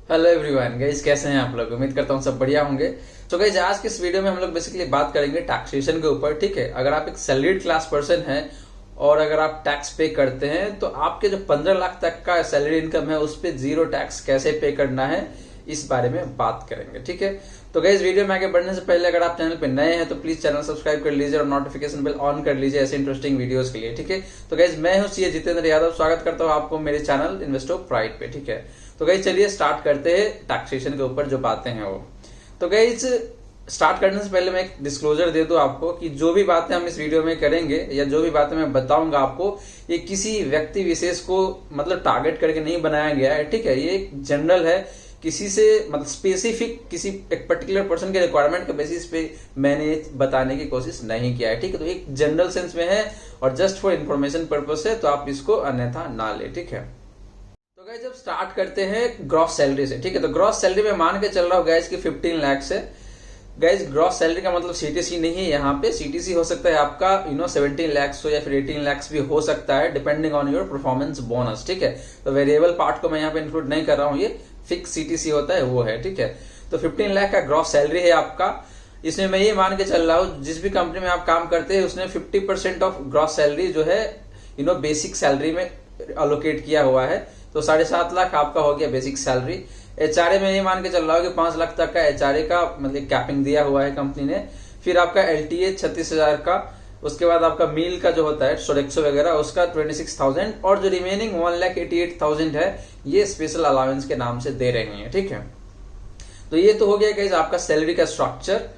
Hello everyone guys, कैसे हैं आप लोग। उम्मीद करता हूँ सब बढ़िया होंगे। तो गाइस, आज के इस वीडियो में हम लोग बेसिकली बात करेंगे टैक्सेशन के ऊपर। ठीक है, अगर आप एक सैलरीड क्लास पर्सन हैं और अगर आप टैक्स पे करते हैं तो आपके जो 15 लाख तक का सैलरी इनकम है उस पर जीरो टैक्स कैसे पे करना है, इस बारे में बात करेंगे। ठीक है, तो गाइस वीडियो में आगे बढ़ने से पहले अगर आप चैनल पे नए हैं तो प्लीज चैनल सब्सक्राइब कर लीजिए और नोटिफिकेशन बेल ऑन कर लीजिए ऐसे इंटरेस्टिंग वीडियोस के लिए। ठीक है, तो गाइस मैं हूं सीए जितेंद्र यादव, स्वागत करता हूं आपको मेरे चैनल इन्वेस्टो प्राइड पे। ठीक है, तो गाइस चलिए स्टार्ट करते हैं टैक्सेशन के ऊपर जो बातें हैं वो। तो गाइस स्टार्ट करने से पहले मैं एक डिस्क्लोजर दे दूं आपको कि जो भी बातें हम इस वीडियो में करेंगे या जो भी बातें मैं बताऊंगा आपको, ये किसी व्यक्ति विशेष को मतलब टारगेट करके नहीं बनाया गया है। ठीक है, ये एक जनरल है, किसी से मतलब स्पेसिफिक किसी एक पर्टिकुलर पर्सन के रिक्वायरमेंट के बेसिस पे मैंने बताने की कोशिश नहीं किया है। ठीक है, तो एक जनरल सेंस में है और जस्ट फॉर इन्फॉर्मेशन पर्पस है, तो आप इसको अन्यथा ना ले। ठीक है, तो गाइस जब स्टार्ट करते हैं ग्रॉस सैलरी से। ठीक है, तो ग्रॉस सैलरी में मान के चल रहा हूँ गाइस की 15 लाख से। गाइस ग्रॉस सैलरी का मतलब सीटीसी नहीं है, यहाँ पे सीटीसी हो सकता है आपका 17 लाख हो या फिर 18 लाख भी हो सकता है depending on your performance bonus. ठीक है, तो वेरिएबल पार्ट को मैं यहाँ पे इंक्लूड नहीं कर रहा हूँ, ये फिक्स सीटीसी होता है वो है। ठीक है, तो 15 लाख का ग्रॉस सैलरी है आपका। इसमें मैं ये मान के चल रहा हूँ जिस भी कंपनी में आप काम करते हैं उसने 50% ऑफ ग्रॉस सैलरी जो है बेसिक सैलरी में अलोकेट किया हुआ है। तो 7.5 लाख आपका हो गया बेसिक सैलरी। एचआरए में ये मान के चल रहा हो कि 5 लाख तक का एचआरए का मतलब कैपिंग दिया हुआ है कंपनी ने। फिर आपका एलटीए 36,000 का, उसके बाद आपका मील का जो होता है सोडेक्सो वगैरह उसका 26,000 और जो रिमेनिंग 1,88,000 है ये स्पेशल अलावेंस के नाम से दे रहे हैं। ठीक है, तो ये तो हो गया गाइस आपका सैलरी का स्ट्रक्चर।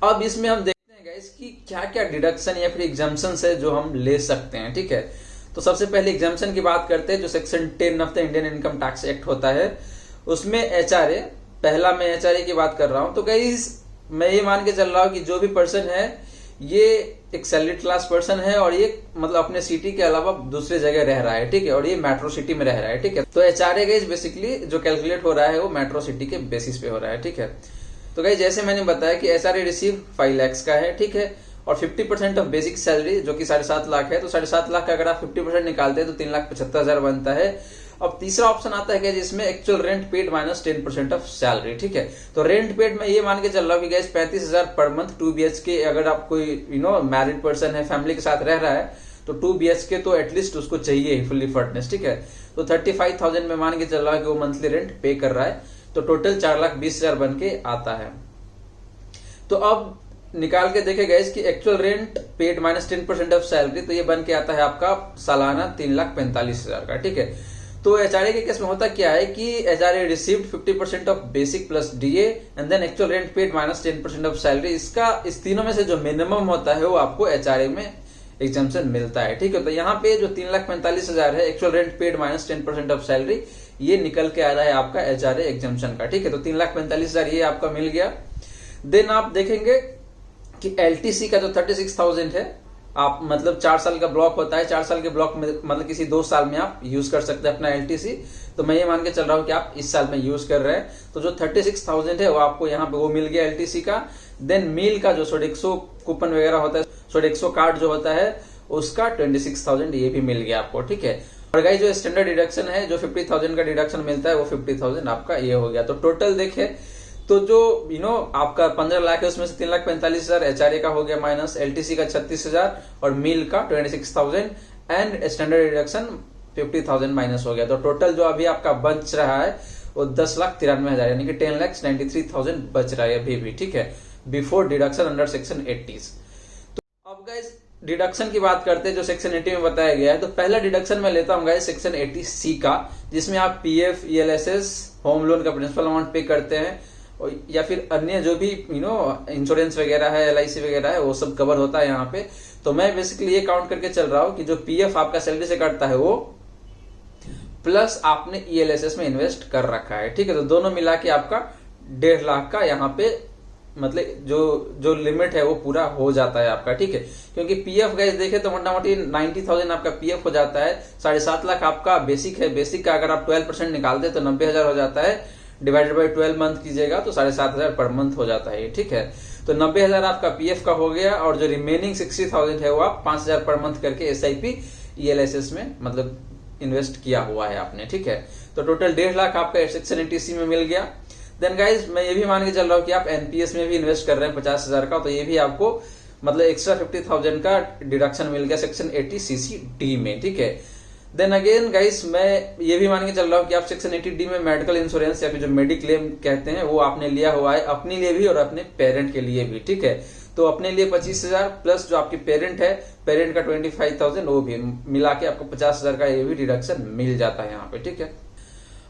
अब इसमें हम देखते हैं गाइस कि क्या क्या डिडक्शन या फिर एग्जाम्पशन है जो हम ले सकते हैं। ठीक है, तो सबसे पहले एग्जाम्पशन की बात करते हैं। जो section 10 of the Indian income tax act होता है उसमें एचआरए, पहला मैं एचआरए की बात कर रहा हूं। तो गाइस मैं ये मान के चल रहा हूं कि जो भी पर्सन है ये एक सैलरीड क्लास पर्सन है और ये मतलब अपने सिटी के अलावा दूसरे जगह रह रहा है। ठीक है, और ये मेट्रो सिटी में रह रहा है। ठीक है, तो एचआरए गाइस बेसिकली जो कैलकुलेट हो रहा है वो मेट्रो सिटी के बेसिस पे हो रहा है। ठीक है, तो गाइस जैसे मैंने बताया कि एचआरए रिसीव 5 लाख का है। ठीक है, और 50% ऑफ बेसिक सैलरी जो कि 7.5 लाख है, तो 7.5 लाख का अगर आप 50% निकालते हैं तो 3,75,000 बनता है। अब तीसरा ऑप्शन आता है कि जिसमें actual rent paid minus 10% of salary. ठीक है, तो रेंट पेड में ये मान के चल रहा हूँ कि गाइस 35,000 पर मंथ 2 BHK। अगर आप कोई मैरिड पर्सन है फैमिली के साथ रह रहा है तो 2 BHK तो एटलीस्ट उसको चाहिए फुल्ली फर्निश्ड। ठीक है, तो 35,000 में मान के चल रहा है कि वो मंथली रेंट पे कर रहा है, तो टोटल 4,20,000 बन के आता है। तो अब निकाल के देखे गाइस कि actual rent paid minus 10% of salary, तो ये बन के आता है आपका सालाना 3,45,000 का। ठीक है, तो एचआरए के केस में होता क्या है कि HRA received 50% of basic plus DA and then actual rent paid minus 10% of salary. इसका इस तीनों में से जो मिनिमम होता है वो आपको एचआरए में एग्जाम्पशन मिलता है। ठीक है, तो यहाँ पे जो 3,45,000 है actual rent paid minus 10% of salary, ये निकल के आ रहा है आपका एचआरए एग्जाम्पशन का। ठीक है, तो 3,45,000 ये आपका मिल गया। देन आप देखेंगे कि एलटीसी का जो 36,000 है, आप मतलब 4 साल का ब्लॉक होता है, 4 साल के ब्लॉक में मतलब किसी 2 साल में आप यूज कर सकते हैं अपना एलटीसी। तो मैं ये मान के चल रहा हूँ कि आप इस साल में यूज कर रहे हैं, तो जो 36,000 है वो आपको यहाँ पे वो मिल गया एलटीसी का। देन मील का जो सोडेक्सो कूपन वगैरह होता है, सोडेक्सो कार्ड जो होता है उसका 26,000 ये भी मिल गया आपको। ठीक है, और गाइस जो स्टैंडर्ड डिडक्शन है जो 50,000 का डिडक्शन मिलता है वो 50,000 आपका ये हो गया। तो टोटल देखे तो जो आपका 15 लाख है उसमें से 3,45,000 एचआरए का हो गया माइनस, एलटीसी का 36,000 और मील का 26,000 एंड स्टैंडर्ड डिडक्शन 50,000 माइनस हो गया। तो टोटल जो अभी आपका बच रहा है वो 10,93,000 यानी कि 10,93,000 बच रहा है अभी भी। ठीक है, बिफोर डिडक्शन अंडर सेक्शन 80। तो अब गाइस डिडक्शन की बात करते हैं जो सेक्शन 80 में बताया गया है। तो पहला डिडक्शन मैं लेता हूँ गाइस सेक्शन 80C का, जिसमें आप पीएफ, ईएलएसएस, होम लोन का प्रिंसिपल अमाउंट पे करते हैं या फिर अन्य जो भी इंश्योरेंस वगैरह है, एलआईसी वगैरह है, वो सब कवर होता है यहाँ पे। तो मैं बेसिकली ये काउंट करके चल रहा हूँ कि जो पीएफ आपका सैलरी से कटता है वो प्लस आपने ईएलएसएस में इन्वेस्ट कर रखा है। ठीक है, तो दोनों मिला के आपका 1.5 लाख का यहाँ पे मतलब जो लिमिट है वो पूरा हो जाता है आपका। ठीक है, क्योंकि पीएफ गाइस देखे तो मोटा मोटी 90,000 आपका पीएफ हो जाता है। 7.5 लाख आपका बेसिक है, बेसिक का अगर आप 12% निकालते तो 90,000 हो जाता है, डिवाइडेड बाई 12 मंथ कीजिएगा तो 7,500 पर मंथ हो जाता है। ठीक है, तो 90,000 आपका पीएफ का हो गया और जो रिमेनिंग 60,000 है वो आप 5,000 पर मंथ करके एसआईपी ईएलएसएस में मतलब इन्वेस्ट किया हुआ है आपने। ठीक है, तो टोटल 1.5 लाख आपका सेक्शन 80C में मिल गया। देन गाइज मैं ये भी मान के चल रहा हूँ कि आप एनपीएस में भी इन्वेस्ट कर रहे हैं 50,000 का, तो ये भी आपको मतलब एक्स्ट्रा 50,000 का डिडक्शन मिल गया सेक्शन 80CCD में, ठीक है। देन अगेन गाइस मैं ये भी मान के चल रहा हूँ कि आप सेक्शन 80D में मेडिकल इंश्योरेंस या फिर जो मेडिक्लेम कहते हैं वो आपने लिया हुआ है अपने लिए भी और अपने पेरेंट के लिए भी, ठीक है। तो अपने लिए 25,000 प्लस जो आपकी पेरेंट है, पेरेंट का 25,000 वो भी मिला के आपको 50,000 का ये भी डिडक्शन मिल जाता है यहाँ पे, ठीक है।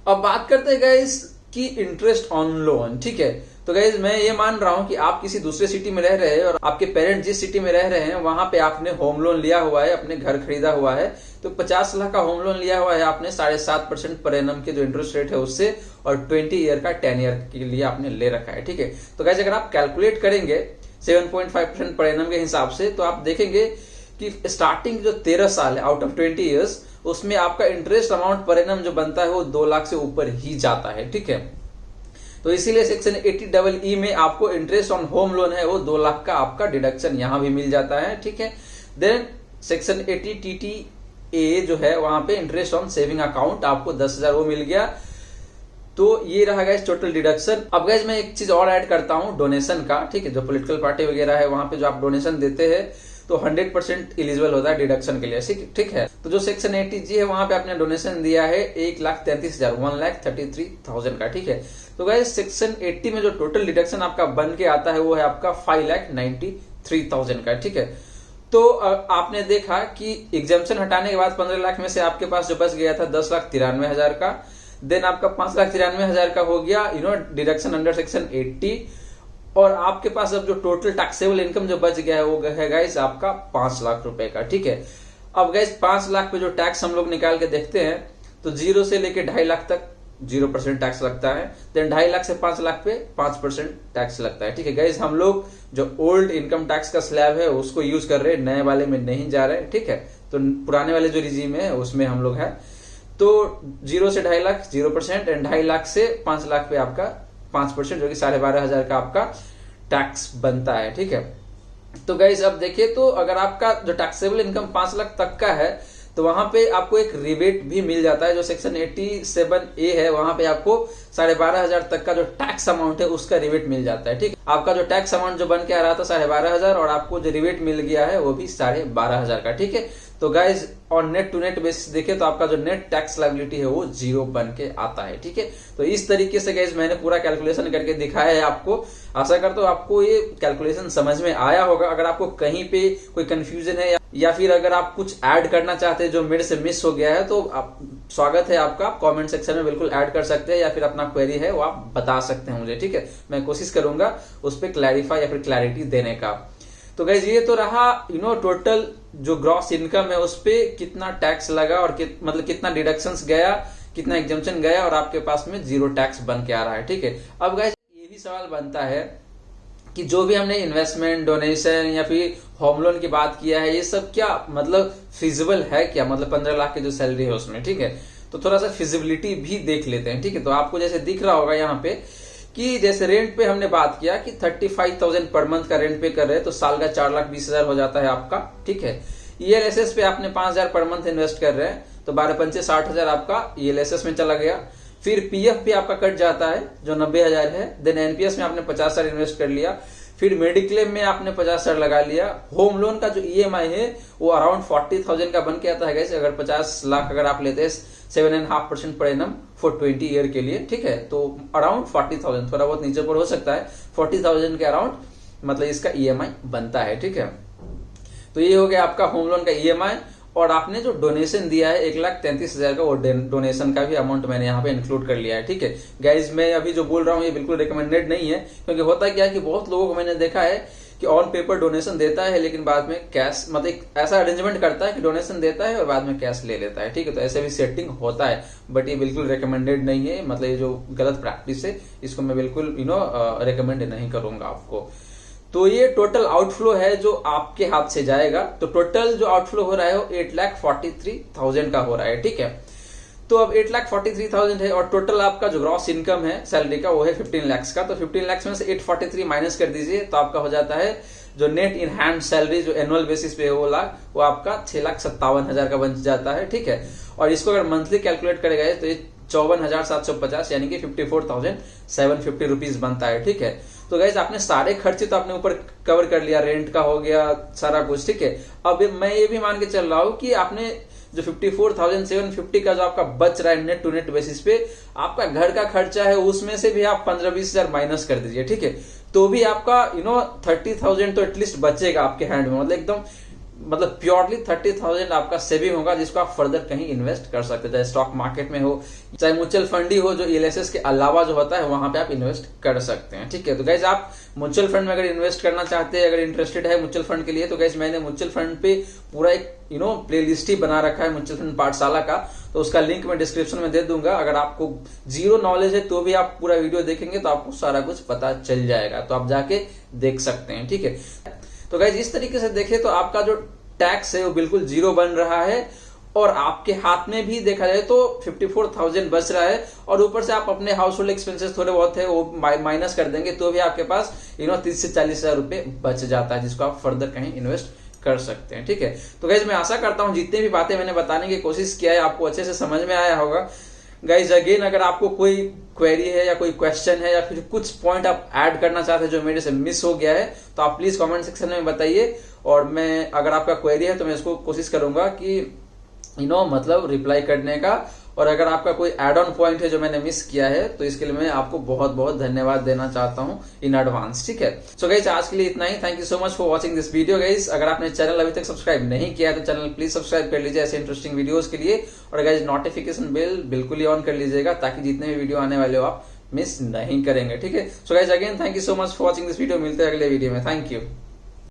अब बात करते हैं गाइस कि इंटरेस्ट ऑन लोन, ठीक है। तो गाइज मैं ये मान रहा हूं कि आप किसी दूसरे सिटी में रह रहे हैं और आपके पेरेंट जिस सिटी में रह रहे हैं वहां पे आपने होम लोन लिया हुआ है, अपने घर खरीदा हुआ है, तो 50 लाख का होम लोन लिया हुआ है आपने 7.5% पर एनम के जो इंटरेस्ट रेट है उससे, और 20 ईयर का 10 ईयर के लिए आपने ले रखा है, ठीक है। तो गाइज अगर आप कैलकुलेट करेंगे 7.5% पर एनम के हिसाब से, तो आप देखेंगे कि स्टार्टिंग जो 13 साल है आउट ऑफ 20 ईयर्स, उसमें आपका इंटरेस्ट अमाउंट पर एनम जो बनता है वो 2 लाख से ऊपर ही जाता है, ठीक है। तो इसीलिए सेक्शन 80EE में आपको इंटरेस्ट ऑन होम लोन है वो 2 लाख का आपका डिडक्शन यहां भी मिल जाता है, ठीक है। देन सेक्शन 80TTA जो है वहां पे इंटरेस्ट ऑन सेविंग अकाउंट आपको 10,000 वो मिल गया। तो ये रहा गाइस टोटल डिडक्शन। अब गाइस मैं एक चीज और ऐड करता हूं डोनेशन का, ठीक है। जो पॉलिटिकल पार्टी वगैरह है वहां पे जो आप डोनेशन देते हैं तो 100% एलिजिबल होता है डिडक्शन के लिए, ठीक है। तो जो सेक्शन 80G है वहां पे आपने डोनेशन दिया है 1,33,000 1,33,000 का, ठीक है। तो गाइस सेक्शन 80 में जो टोटल डिडक्शन आपका बन के आता है वो है आपका 5,93,000 का, ठीक है। तो आपने देखा कि एग्जाम्पशन हटाने के बाद 15 लाख में से आपके पास जो बच गया था 10,93,000 का, देन आपका 5,93,000 का हो गया डिडक्शन अंडर सेक्शन 80, और आपके पास अब जो टोटल टैक्सेबल इनकम जो बच गया है वो है गाइस आपका 5 लाख रुपए का, ठीक है। अब गाइस 5 लाख पे जो टैक्स हम लोग निकाल के देखते हैं तो 0 से लेके 2.5 लाख तक 0% टैक्स लगता है, देन 2.5 लाख से 5 लाख पे 5% टैक्स लगता है, ठीक है। गाइस हम लोग जो ओल्ड इनकम टैक्स का स्लैब है उसको यूज कर रहे हैं, नए वाले में नहीं जा रहे हैं, ठीक है। तो पुराने वाले जो रिजीम है उसमें हम लोग है। तो 0 से 2.5 लाख 0% एंड 2.5 लाख से 5 लाख पे आपका 5% जो कि 12,500 का आपका टैक्स बनता है, ठीक है। तो गाइस अब देखिए, तो अगर आपका जो टैक्सेबल इनकम 5 लाख तक का है तो वहां पे आपको एक रिबेट भी मिल जाता है। जो सेक्शन 87A है वहां पे आपको 12,500 तक का जो टैक्स अमाउंट है उसका रिबेट मिल जाता है, ठीक है। आपका जो टैक्स अमाउंट जो बन के आ रहा था 12,500 और आपको जो रिबेट मिल गया है वो भी 12,500 का, ठीक है। तो guys on net to net basis देखे तो आपका जो नेट टैक्स लायबिलिटी है वो 0 बन के आता है, ठीक है। तो इस तरीके से गाइज मैंने पूरा कैलकुलेशन करके दिखाया है आपको। आशा करता हूँ आपको ये कैलकुलेशन समझ में आया होगा। अगर आपको कहीं पे कोई कंफ्यूजन है या फिर अगर आप कुछ ऐड करना चाहते हैं जो मेरे से मिस हो गया है तो आप स्वागत है आपका, कमेंट सेक्शन में बिल्कुल ऐड कर सकते हैं या फिर अपना क्वेरी है वो आप बता सकते हैं मुझे, ठीक है। मैं कोशिश करूंगा उस पर क्लैरिफाई या फिर क्लैरिटी देने का। तो गाइज ये तो रहा टोटल जो ग्रॉस इनकम है उस पे कितना टैक्स लगा और मतलब कितना डिडक्शंस गया, कितना एग्जम्पशन गया और आपके पास में 0 टैक्स बन के आ रहा है, ठीक है। अब गाइज ये भी सवाल बनता है कि जो भी हमने इन्वेस्टमेंट, डोनेशन या फिर होम लोन की बात किया है ये सब क्या मतलब फिजिबल है क्या, मतलब 15 लाख की जो सैलरी है उसमें, ठीक है। तो थोड़ा सा फिजिबिलिटी भी देख लेते हैं, ठीक है। तो आपको जैसे दिख रहा होगा यहाँ पे कि जैसे रेंट पे हमने बात किया कि 35,000 पर मंथ का रेंट पे कर रहे हैं तो साल का 4,20,000 हो जाता है आपका, ठीक है। ELSS पे आपने 5,000 पर मंथ इन्वेस्ट कर रहे हैं तो 12 60,000 आपका ELSS में चला गया। फिर PF पे आपका कट जाता है जो 90,000 है। देन NPS में आपने 50,000 इन्वेस्ट कर लिया। फिर मेडिक्लेम में आपने 50,000 लगा लिया। होम लोन का जो EMI है वो अराउंड 40,000 का बन के आता है गाइस। अगर 50 लाख अगर आप लेते हैं 7.5% पर एनम फॉर 20 ईयर के लिए, ठीक है। तो अराउंड 40,000, थोड़ा बहुत नीचे ऊपर हो सकता है, 40,000 के अराउंड मतलब इसका EMI बनता है, ठीक है। तो ये हो गया आपका होम लोन का EMI। और आपने जो डोनेशन दिया है 1,33,000 का, वो डोनेशन का भी अमाउंट मैंने यहाँ पे इंक्लूड कर लिया है, ठीक है। गाइज मैं अभी जो बोल रहा हूँ ये बिल्कुल रिकमेंडेड नहीं है, क्योंकि होता क्या है कि बहुत लोगों को मैंने देखा है कि ऑन पेपर डोनेशन देता है लेकिन बाद में कैश मतलब ऐसा अरेंजमेंट करता है कि डोनेशन देता है और बाद में कैश ले लेता है, ठीक है। तो ऐसे भी सेटिंग होता है, बट ये बिल्कुल रिकमेंडेड नहीं है। मतलब ये जो गलत प्रैक्टिस है इसको मैं बिल्कुल रिकमेंड नहीं करूंगा आपको। तो ये टोटल आउटफ्लो है जो आपके हाथ से जाएगा। तो टोटल जो आउटफ्लो हो रहा है वो 8,43,000 का हो रहा है, ठीक है। तो अब 8,43,000 है और टोटल आपका जो ग्रॉस इनकम है सैलरी का वो है 15 लाख का। तो 15 लाख में से 843 माइनस कर दीजिए तो आपका हो जाता है जो नेट इन हैंड सैलरी जो एनुअल बेसिस पे वो आपका 6,57,000 का बन जाता है, ठीक है। और इसको अगर मंथली कैलकुलेट करेगा तो ये 54,750 यानी कि 54,750 रुपीज बनता है। ठीक है, तो गाइज आपने सारे खर्चे तो अपने ऊपर कवर कर लिया, रेंट का हो गया सारा कुछ। ठीक है, अब मैं ये भी मान के चल रहा हूं कि आपने जो 54,750 का जो आपका बच रहा है नेट टू नेट बेसिस पे, आपका घर का खर्चा है उसमें से भी आप 15-20 हजार माइनस कर दीजिए। ठीक है, तो भी आपका 30,000 तो एटलीस्ट बचेगा आपके हैंड में, मतलब एकदम प्योरली 30,000 आपका सेविंग होगा, जिसको आप फर्दर कहीं इन्वेस्ट कर सकते हैं, चाहे स्टॉक मार्केट में हो, चाहे म्यूचुअल फंड ही हो, जो ELSS के अलावा जो होता है वहां पे आप इन्वेस्ट कर सकते हैं। ठीक है, तो गाइज आप म्यूचुअल फंड में अगर इन्वेस्ट करना चाहते हैं, अगर इंटरेस्टेड है म्यूचुअल फंड के लिए, तो गाइज मैंने म्यूचुअल फंड पे पूरा एक प्ले लिस्ट ही बना रखा है म्यूचुअल फंड पाठशाला का, तो उसका लिंक मैं डिस्क्रिप्शन में दे दूंगा। अगर आपको जीरो नॉलेज है तो भी आप पूरा वीडियो देखेंगे तो आपको सारा कुछ पता चल जाएगा, तो आप जाके देख सकते हैं। ठीक है, तो गाइज इस तरीके से देखें तो आपका जो टैक्स है वो बिल्कुल जीरो बन रहा है, और आपके हाथ में भी देखा जाए तो 54,000 बच रहा है, और ऊपर से आप अपने हाउस होल्ड एक्सपेंसेस थोड़े बहुत है वो माइनस कर देंगे तो भी आपके पास 30 से 40 हजार रुपए बच जाता है, जिसको आप फर्दर कहीं इन्वेस्ट कर सकते हैं। ठीक है, तो गाइज मैं आशा करता हूं जितने भी बातें मैंने बताने की कोशिश किया है आपको अच्छे से समझ में आया होगा। गाइज अगेन अगर आपको कोई क्वेरी है या कोई क्वेश्चन है या फिर कुछ पॉइंट आप ऐड करना चाहते हैं जो मेरे से मिस हो गया है, तो आप प्लीज कमेंट सेक्शन में बताइए, और मैं अगर आपका क्वेरी है तो मैं इसको कोशिश करूंगा कि रिप्लाई करने का। और अगर आपका कोई एड ऑन पॉइंट है जो मैंने मिस किया है तो इसके लिए मैं आपको बहुत बहुत धन्यवाद देना चाहता हूं इन एडवांस। ठीक है, सो गाइज आज के लिए इतना ही। Thank you so much for watching this video guys. अगर आपने चैनल अभी तक सब्सक्राइब नहीं किया तो चैनल प्लीज सब्सक्राइब कर लीजिए ऐसे इंटरेस्टिंग वीडियोस के लिए, और गाइज नोटिफिकेशन बेल बिल्कुल ही ऑन कर लीजिएगा ताकि जितने भी वीडियो आने वाले हो आप मिस नहीं करेंगे। ठीक है, so guys again thank you so much for watching this video. मिलते हैं अगले वीडियो में। Thank you.